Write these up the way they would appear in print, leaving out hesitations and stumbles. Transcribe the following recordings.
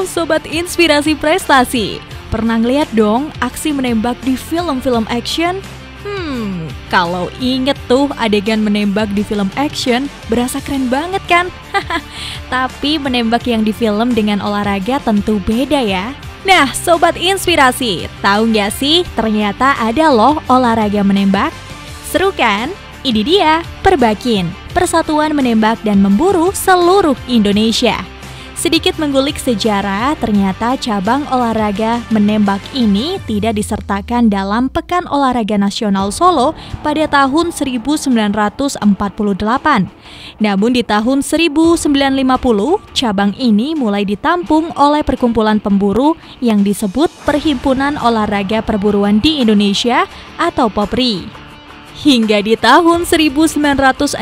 Halo Sobat Inspirasi Prestasi, pernah ngeliat dong aksi menembak di film-film action? Kalau inget tuh adegan menembak di film action, berasa keren banget kan? Tapi menembak yang di film dengan olahraga tentu beda ya. Nah Sobat Inspirasi, tahu nggak sih ternyata ada loh olahraga menembak? Seru kan? Ini dia Perbakin, Persatuan Menembak dan Memburu Seluruh Indonesia. Sedikit menggulik sejarah, ternyata cabang olahraga menembak ini tidak disertakan dalam Pekan Olahraga Nasional Solo pada tahun 1948. Namun di tahun 1950, cabang ini mulai ditampung oleh perkumpulan pemburu yang disebut Perhimpunan Olahraga Perburuan di Indonesia atau POPRI. Hingga di tahun 1960,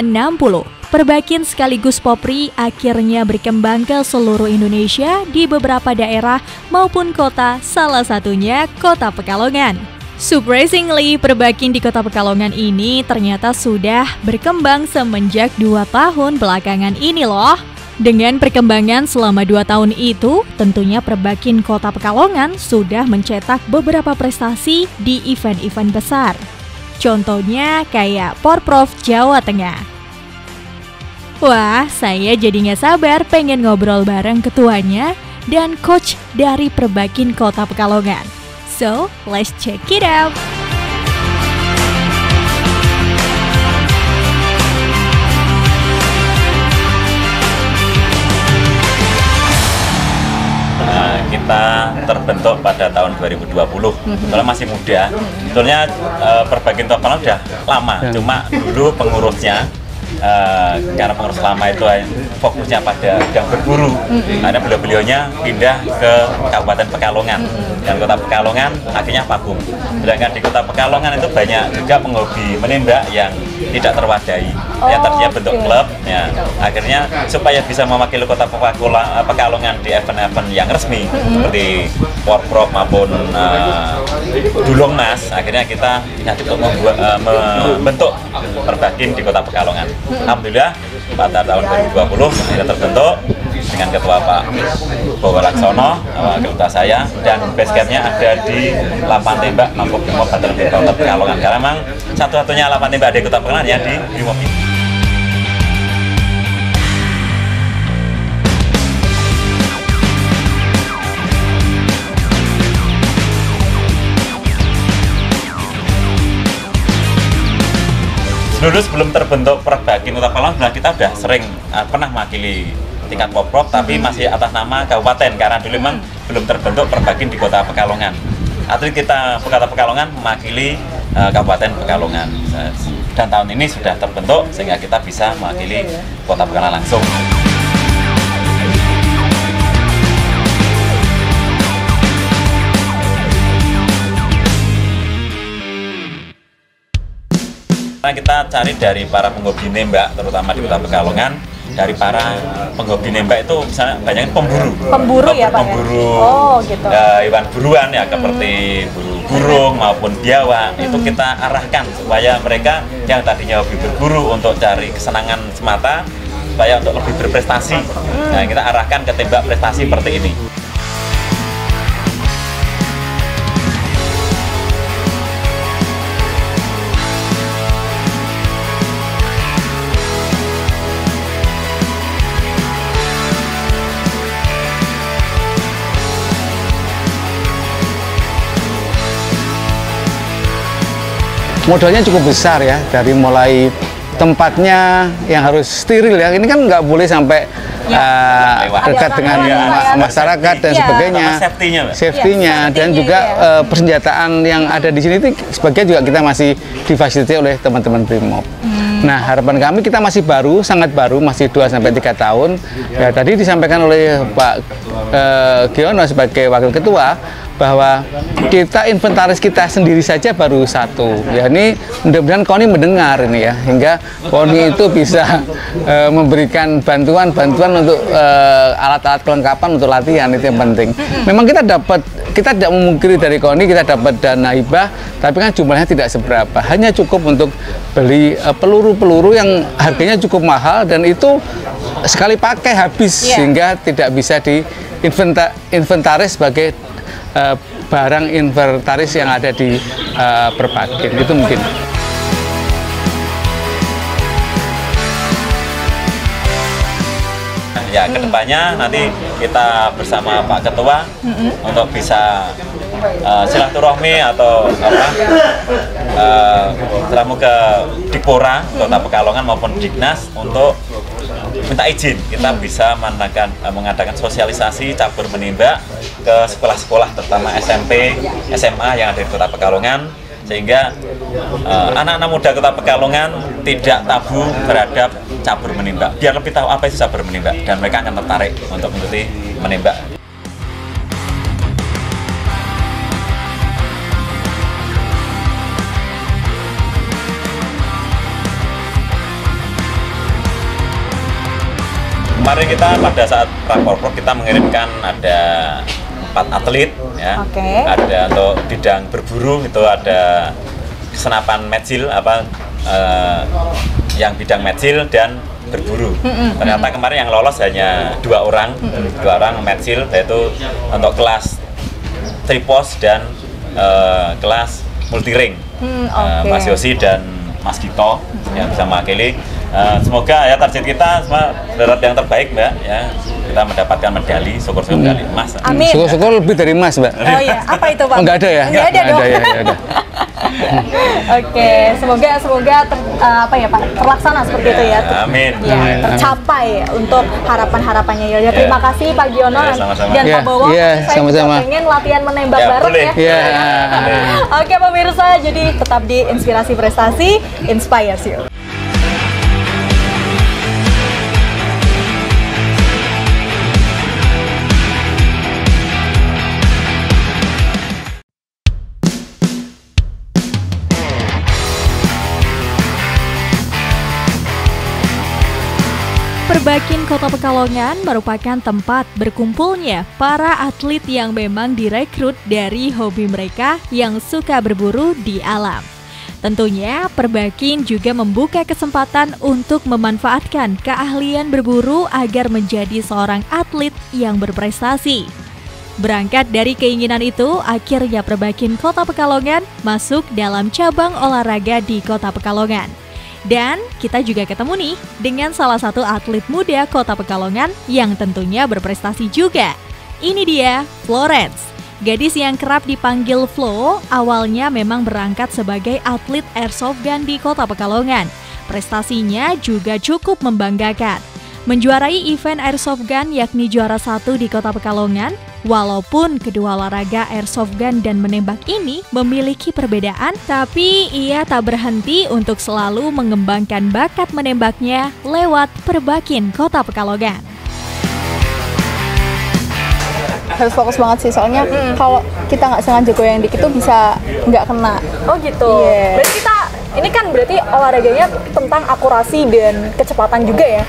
Perbakin sekaligus POPRI akhirnya berkembang ke seluruh Indonesia di beberapa daerah maupun kota, salah satunya Kota Pekalongan. Surprisingly, Perbakin di Kota Pekalongan ini ternyata sudah berkembang semenjak 2 tahun belakangan ini loh. Dengan perkembangan selama 2 tahun itu, tentunya Perbakin Kota Pekalongan sudah mencetak beberapa prestasi di event-event besar. Contohnya kayak Porprov Jawa Tengah. Wah, saya jadi nggak sabar pengen ngobrol bareng ketuanya dan coach dari Perbakin Kota Pekalongan. So, let's check it out! Kita terbentuk pada tahun 2020, kalau masih muda. Sebetulnya Perbakin Kota Pekalongan udah lama, cuma dulu pengurusnya karena pengurus lama itu fokusnya pada bidang berburu, karena beliau-beliaunya pindah ke Kabupaten Pekalongan dan Kota Pekalongan akhirnya vakum. Sedangkan di Kota Pekalongan itu banyak juga penghobi menembak yang tidak terwadai, yang tadinya bentuk klub, ya akhirnya supaya bisa mewakili Kota Pekalongan di event-event yang resmi seperti Porprov maupun Dulongmas, akhirnya kita membentuk Perbakin di Kota Pekalongan. Alhamdulillah pada tahun 2020 kita terbentuk dengan ketua Pak Bowo Laksono, ketua saya, dan basecampnya ada di Lapangan Tembak Makobrimob Kota Pekalongan. Karena memang satu-satunya lapangan tembak di Kota Pekalongan ya di Brimob ini. Dulu sebelum terbentuk Perbakin Kota Pekalongan, kita sudah sering pernah mewakili tingkat Porprov, tapi masih atas nama kabupaten karena dulu memang belum terbentuk Perbakin di Kota Pekalongan. Atlet kita Kota Pekalongan mewakili Kabupaten Pekalongan. Dan tahun ini sudah terbentuk sehingga kita bisa mewakili Kota Pekalongan langsung. Kita cari dari para penghobi nembak, terutama di Kota Pekalongan, dari para penghobi nembak itu misalnya banyak pemburu ya Pak? Pemburu gitu. Hewan buruan ya, seperti buru burung maupun biawak, itu kita arahkan supaya mereka yang tadinya hobi berburu untuk cari kesenangan semata, supaya untuk lebih berprestasi. Nah, kita arahkan ke tembak prestasi seperti ini. Modalnya cukup besar ya, dari mulai tempatnya yang harus steril ya, ini kan nggak boleh sampai dekat dengan masyarakat dan sebagainya, safety-nya dan juga persenjataan yang ada di sini itu sebagian juga kita masih difasilitasi oleh teman-teman Brimob. Nah, harapan kami kita masih baru, sangat baru, masih 2-3 tahun. Ya, tadi disampaikan oleh Pak Giono sebagai Wakil Ketua bahwa kita inventaris kita sendiri saja baru 1. Ya ini mudah-mudahan KONI mendengar ini ya, hingga KONI itu bisa memberikan bantuan untuk alat-alat kelengkapan untuk latihan, itu yang penting. Memang kita tidak memungkiri dari KONI kita dapat dana hibah, tapi kan jumlahnya tidak seberapa. Hanya cukup untuk beli peluru-peluru yang harganya cukup mahal dan itu sekali pakai habis, sehingga tidak bisa diinventaris sebagai barang inventaris yang ada di Perbakin. Itu mungkin. Ya, kedepannya nanti kita bersama Pak Ketua untuk bisa silaturahmi atau selamu ke Dipora Kota Pekalongan maupun Dignas untuk minta izin kita bisa mengadakan sosialisasi cabur menembak ke sekolah-sekolah terutama SMP, SMA yang ada di Kota Pekalongan, sehingga anak-anak muda Kota Pekalongan tidak tabu terhadap cabur menembak, biar lebih tahu apa itu cabur menembak dan mereka akan tertarik untuk mengikuti menembak. Kemarin kita pada saat Raporprov kita mengirimkan ada 4 atlet ya. Ada untuk bidang berburu itu ada senapan metsil yang bidang metsil dan berburu. Ternyata kemarin yang lolos hanya 2 orang metsil, yaitu untuk kelas tripos dan kelas multiring. Mas Yosi dan Mas Dito yang bisa mewakili. Semoga ya target kita semua darat yang terbaik, Mbak ya. Kita mendapatkan medali, syukur-syukur medali emas. Amin. Syukur-syukur lebih dari emas, Mbak. Oh iya, apa itu, Pak? Enggak ada ya? Enggak ada dong. Ya. Oke, semoga Pak, terlaksana seperti itu ya. Amin. Ya, tercapai untuk harapan-harapannya ya. Terima kasih Pak Giono dan Pak Bowo. Saya juga pengen latihan menembak bareng ya. Oke pemirsa, jadi tetap di Inspirasi Prestasi, inspires you. Perbakin Kota Pekalongan merupakan tempat berkumpulnya para atlet yang memang direkrut dari hobi mereka yang suka berburu di alam. Tentunya Perbakin juga membuka kesempatan untuk memanfaatkan keahlian berburu agar menjadi seorang atlet yang berprestasi. Berangkat dari keinginan itu, akhirnya Perbakin Kota Pekalongan masuk dalam cabang olahraga di Kota Pekalongan. Dan kita juga ketemu nih dengan salah satu atlet muda Kota Pekalongan yang tentunya berprestasi juga. Ini dia Florence. Gadis yang kerap dipanggil Flo, awalnya memang berangkat sebagai atlet airsoft gun di Kota Pekalongan. Prestasinya juga cukup membanggakan. Menjuarai event airsoft gun yakni juara 1 di Kota Pekalongan, walaupun kedua olahraga airsoft gun dan menembak ini memiliki perbedaan, tapi ia tak berhenti untuk selalu mengembangkan bakat menembaknya lewat Perbakin Kota Pekalongan. Harus fokus banget sih, soalnya kalau kita nggak sengaja goyang dikit tuh bisa nggak kena. Oh gitu. Berarti ini kan berarti olahraganya tentang akurasi dan kecepatan juga ya?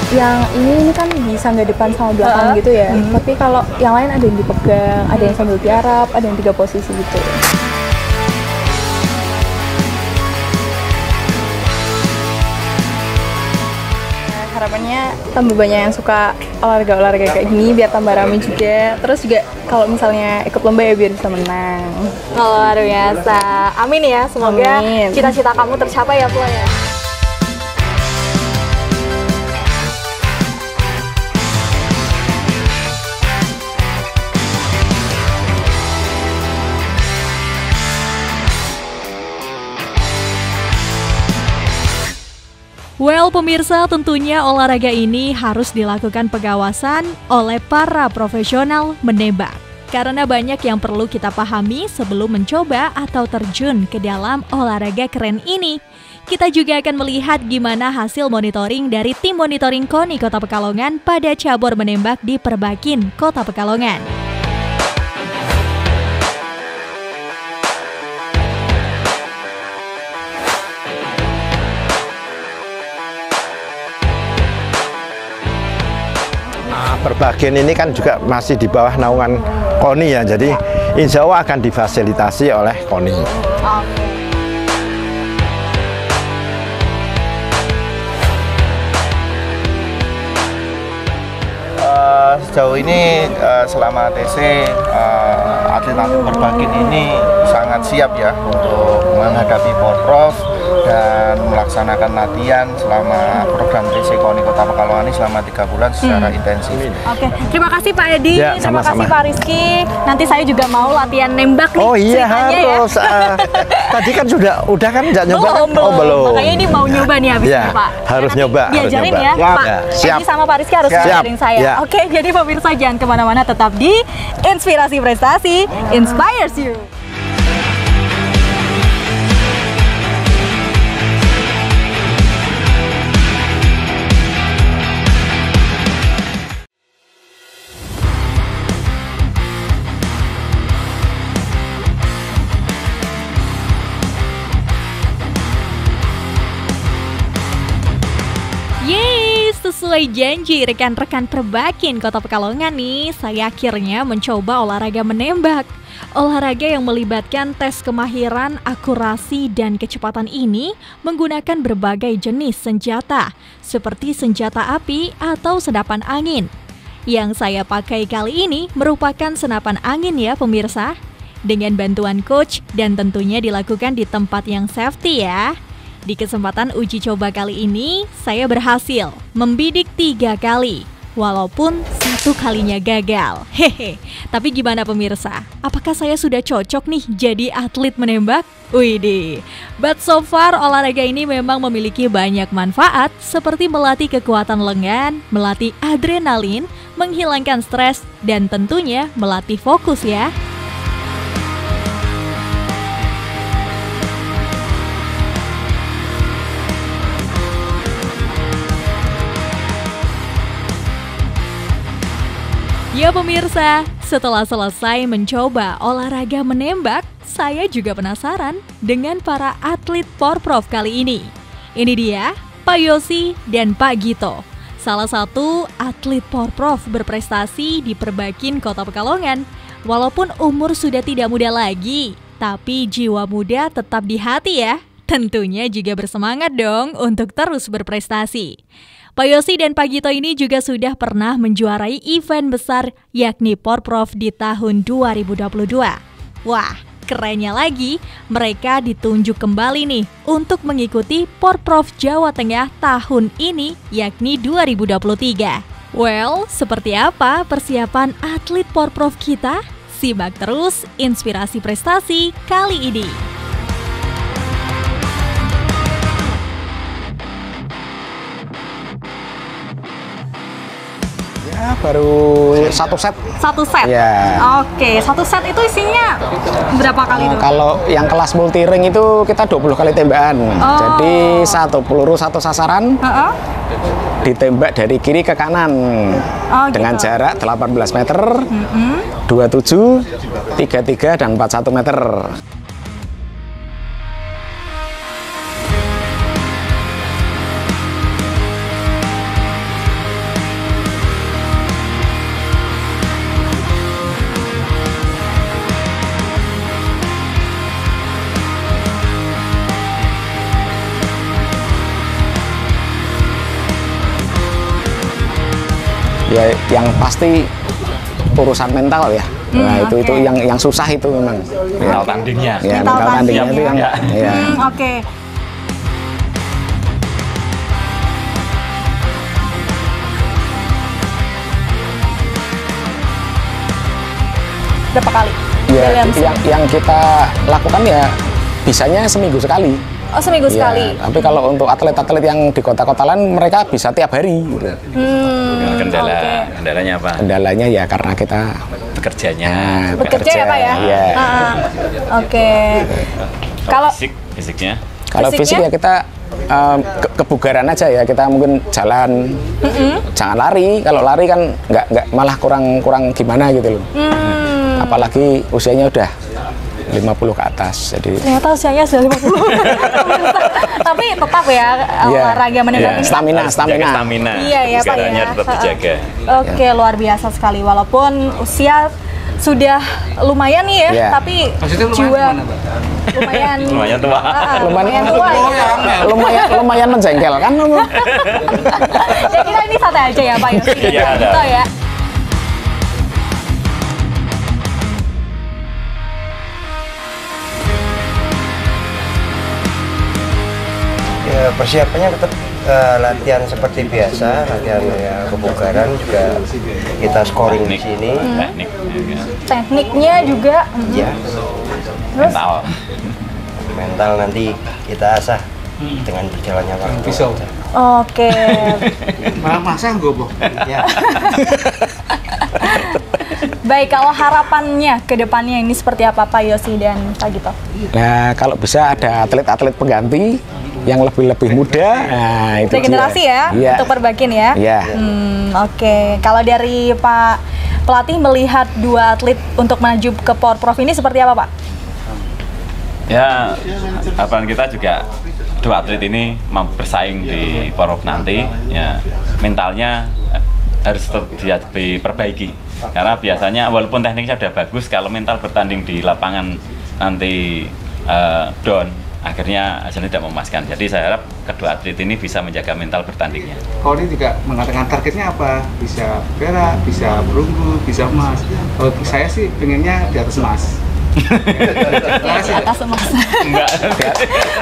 Yang ini kan bisa nggak depan sama belakang gitu ya. Tapi kalau yang lain ada yang dipegang, ada yang sambil tiarap, ada yang 3 posisi gitu. Harapannya tambah banyak yang suka olahraga kayak gini biar tambah rame juga. Terus juga kalau misalnya ikut lomba ya biar bisa menang. Luar biasa. Amin ya, semoga cita-cita kamu tercapai ya, Flo ya. Well pemirsa, tentunya olahraga ini harus dilakukan pengawasan oleh para profesional menembak. Karena banyak yang perlu kita pahami sebelum mencoba atau terjun ke dalam olahraga keren ini. kita juga akan melihat gimana hasil monitoring dari tim monitoring KONI Kota Pekalongan pada cabur menembak di Perbakin Kota Pekalongan. Perbakin ini kan juga masih di bawah naungan KONI ya, jadi insya Allah akan difasilitasi oleh KONI. Sejauh ini selama TC atlet-atlet Perbakin ini sangat siap ya untuk menghadapi Porprov dan melaksanakan latihan selama program TC KONI Kota Pekalongan ini selama 3 bulan secara intensif. Oke, terima kasih Pak Edi, Ya, terima sama-sama. kasih Pak Rizky. Nanti saya juga mau latihan nembak nih. Oh iya ceritanya harus. Tadi kan udah kan nggak nyoba kan? Belum. Oh belum. Makanya ini mau nyoba nih habis Ya, ini Pak. harus Nanti nyoba, harus Diajarin nyoba. ya, Ya, Pak. ya, siap. Edi sama Pak Rizky harus Siap. ngajarin saya. Ya. Oke, jadi pemirsa jangan kemana-mana, tetap di Inspirasi Prestasi, Inspires You. Yeay, sesuai janji rekan-rekan Perbakin Kota Pekalongan nih, saya akhirnya mencoba olahraga menembak. Olahraga yang melibatkan tes kemahiran, akurasi, dan kecepatan ini menggunakan berbagai jenis senjata, seperti senjata api atau senapan angin. Yang saya pakai kali ini merupakan senapan angin ya pemirsa, dengan bantuan coach dan tentunya dilakukan di tempat yang safety ya. Di kesempatan uji coba kali ini, saya berhasil membidik 3 kali, walaupun 1 kalinya gagal. Hehe, tapi gimana pemirsa? Apakah saya sudah cocok nih jadi atlet menembak? Widih, but so far olahraga ini memang memiliki banyak manfaat seperti melatih kekuatan lengan, melatih adrenalin, menghilangkan stres, dan tentunya melatih fokus ya. Ya pemirsa, setelah selesai mencoba olahraga menembak, saya juga penasaran dengan para atlet Porprov kali ini. Ini dia, Pak Yosi dan Pak Gito. Salah satu atlet Porprov berprestasi di Perbakin Kota Pekalongan. Walaupun umur sudah tidak muda lagi, tapi jiwa muda tetap di hati ya. Tentunya juga bersemangat dong untuk terus berprestasi. Pak Yosi dan Pak Gito ini juga sudah pernah menjuarai event besar yakni Porprov di tahun 2022. Wah, kerennya lagi, mereka ditunjuk kembali nih untuk mengikuti Porprov Jawa Tengah tahun ini yakni 2023. Well, seperti apa persiapan atlet Porprov kita? Simak terus Inspirasi Prestasi kali ini. Ya, baru 1 set. 1 set? Ya. Oke, 1 set itu isinya berapa kali tuh? Kalau yang kelas multi ring itu kita 20 kali tembakan. Jadi 1 peluru 1 sasaran. Ditembak dari kiri ke kanan. Dengan gitu. jarak 18 meter, 27, 33, dan 41 meter. Ya, yang pasti urusan mental ya. Nah, itu yang susah itu memang. Mental tandingnya. Ya, Mental mental tandingnya itu yang ya. Oke. Berapa kali? Ya, Dalam yang kita lakukan ya bisanya seminggu sekali. Oh, seminggu Ya, sekali. tapi kalau untuk atlet-atlet yang di kota-kota lain mereka bisa tiap hari. Gitu. Kendalanya apa? Kendalanya ya karena kita Bekerjanya. Bekerja ya Pak ya? Iya. Oke. Kalau Fisiknya? Kalau fisik ya kita kebugaran aja ya, kita mungkin jalan, jangan lari. Kalau lari kan nggak malah kurang gimana gitu loh. Apalagi usianya udah 50 ke atas. Jadi ternyata usianya sudah 50. Tapi tetap ya olahraga meningkatkan stamina. Iya ya Pak ya. Tetap dijaga. Oke, luar biasa sekali. Walaupun usia sudah lumayan nih ya, tapi jiwa lumayan tua. Lumayan tua ya. Lumayan menjengkelkan. Ya kita ini santai aja ya Pak Yosi. Iya, gitu ya. Ya, persiapannya tetap latihan seperti biasa, latihan ya, kebugaran juga kita scoring di sini. Tekniknya juga. Ya. Terus mental nanti kita asah dengan berjalannya waktu. Oke. Malah masa goblok. Ya. Baik, kalau harapannya ke depannya ini seperti apa Pak Yosi dan Pak Gito? Nah, kalau bisa ada atlet-atlet pengganti yang lebih muda. Nah, itu regenerasi ya, untuk Perbakin ya. Iya. Oke. Kalau dari Pak pelatih melihat dua atlet untuk maju ke Porprov ini seperti apa Pak? Ya, harapan kita juga dua atlet ini mau bersaing di Porprov nanti. Ya, mentalnya harus tetap diperbaiki. Karena biasanya walaupun tekniknya sudah bagus, kalau mental bertanding di lapangan nanti down, akhirnya hasilnya tidak memuaskan. Jadi saya harap kedua atlet ini bisa menjaga mental bertandingnya. Kalau ini juga mengatakan targetnya apa? Bisa perak, bisa perunggu, bisa emas. Kalau saya sih pengennya di atas emas. Di atas emas.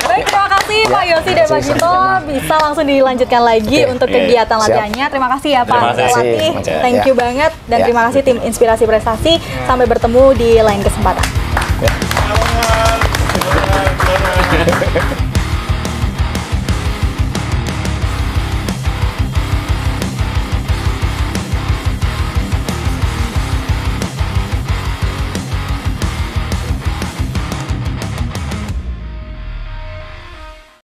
Baik, terima kasih Pak Yosi dan Pak Gito. Bisa langsung dilanjutkan lagi untuk kegiatan latihannya. Terima kasih ya Pak pelatih. Thank you banget. Dan terima kasih tim Inspirasi Prestasi. Sampai bertemu di lain kesempatan.